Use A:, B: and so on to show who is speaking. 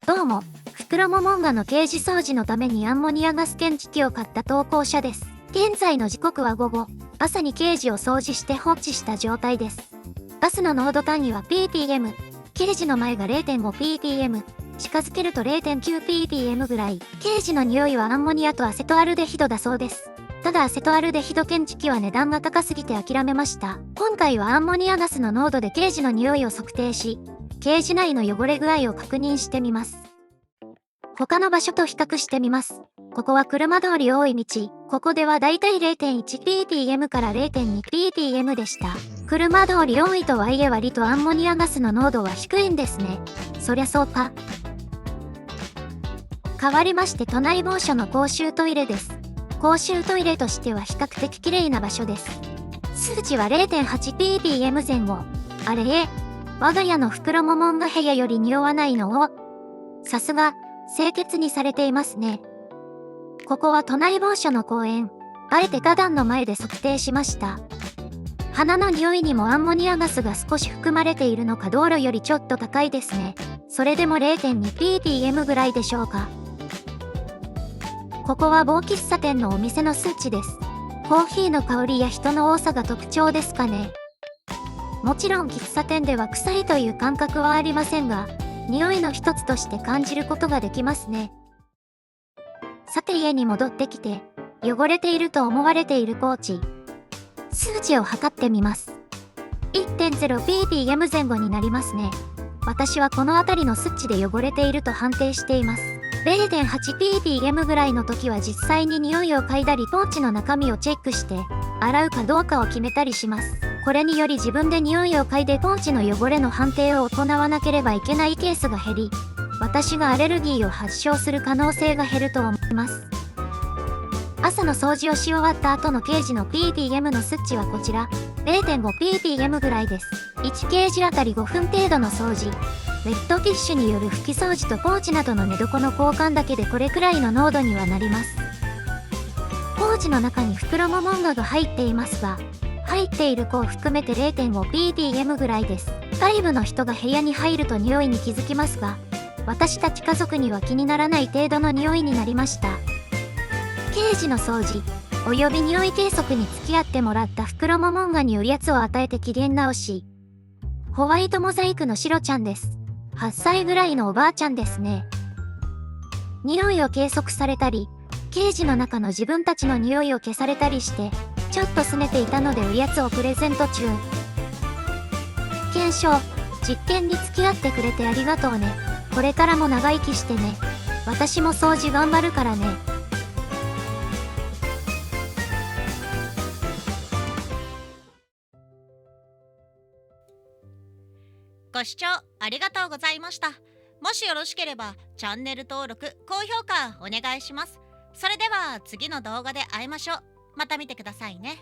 A: どうも、袋モモンガのケージ掃除のためにアンモニアガス検知器を買った投稿者です。現在の時刻は午後、朝にケージを掃除して放置した状態です。ガスの濃度単位は ppm、ケージの前が 0.5ppm、近づけると 0.9ppm ぐらい。ケージの匂いはアンモニアとアセトアルデヒドだそうです。ただアセトアルデヒド検知器は値段が高すぎて諦めました。今回はアンモニアガスの濃度でケージの匂いを測定し、ケージ内の汚れ具合を確認してみます。他の場所と比較してみます。ここは車通り多い道。ここではだいたい 0.1ppm から 0.2ppm でした。車通り多いとはいえ割とアンモニアガスの濃度は低いんですね。そりゃそうか。変わりまして都内某所の公衆トイレです。公衆トイレとしては比較的綺麗な場所です。数値は 0.8ppm 前後。あれ我が家の袋モモンガ部屋より匂わないのを。さすが、清潔にされていますね。ここは都内某所の公園。あえて花壇の前で測定しました。花の匂いにもアンモニアガスが少し含まれているのか道路よりちょっと高いですね。それでも 0.2ppm ぐらいでしょうか。ここは某喫茶店のお店の数値です。コーヒーの香りや人の多さが特徴ですかね。もちろん喫茶店では臭いという感覚はありませんが、匂いの一つとして感じることができますね。さて家に戻ってきて、汚れていると思われているポーチ。数値を測ってみます。1.0ppm 前後になりますね。私はこの辺りの数値で汚れていると判定しています。0.8ppm ぐらいの時は実際に匂いを嗅いだりポーチの中身をチェックして、洗うかどうかを決めたりします。これにより自分で匂いを嗅いでポーチの汚れの判定を行わなければいけないケースが減り、私がアレルギーを発症する可能性が減ると思います。朝の掃除をし終わった後のケージの ppm の数値はこちら、0.5ppm ぐらいです。1ケージあたり5分程度の掃除。ウェットティッシュによる拭き掃除とポーチなどの寝床の交換だけでこれくらいの濃度にはなります。ポーチの中に袋モモンガが入っていますが、入っている子を含めて 0.5ppm ぐらいです。外部の人が部屋に入ると匂いに気づきますが、私たち家族には気にならない程度の匂いになりました。ケージの掃除、および匂い計測に付き合ってもらった袋モモンガにおやつを与えて機嫌直し。ホワイトモザイクのシロちゃんです。8歳ぐらいのおばあちゃんですね。匂いを計測されたり、ケージの中の自分たちの匂いを消されたりして、ちょっと拗ねていたのでおやつをプレゼント中。検証、実験に付き合ってくれてありがとうね。これからも長生きしてね。私も掃除頑張るからね。
B: ご視聴ありがとうございました。もしよろしければチャンネル登録、高評価お願いします。それでは次の動画で会いましょう。また見てくださいね。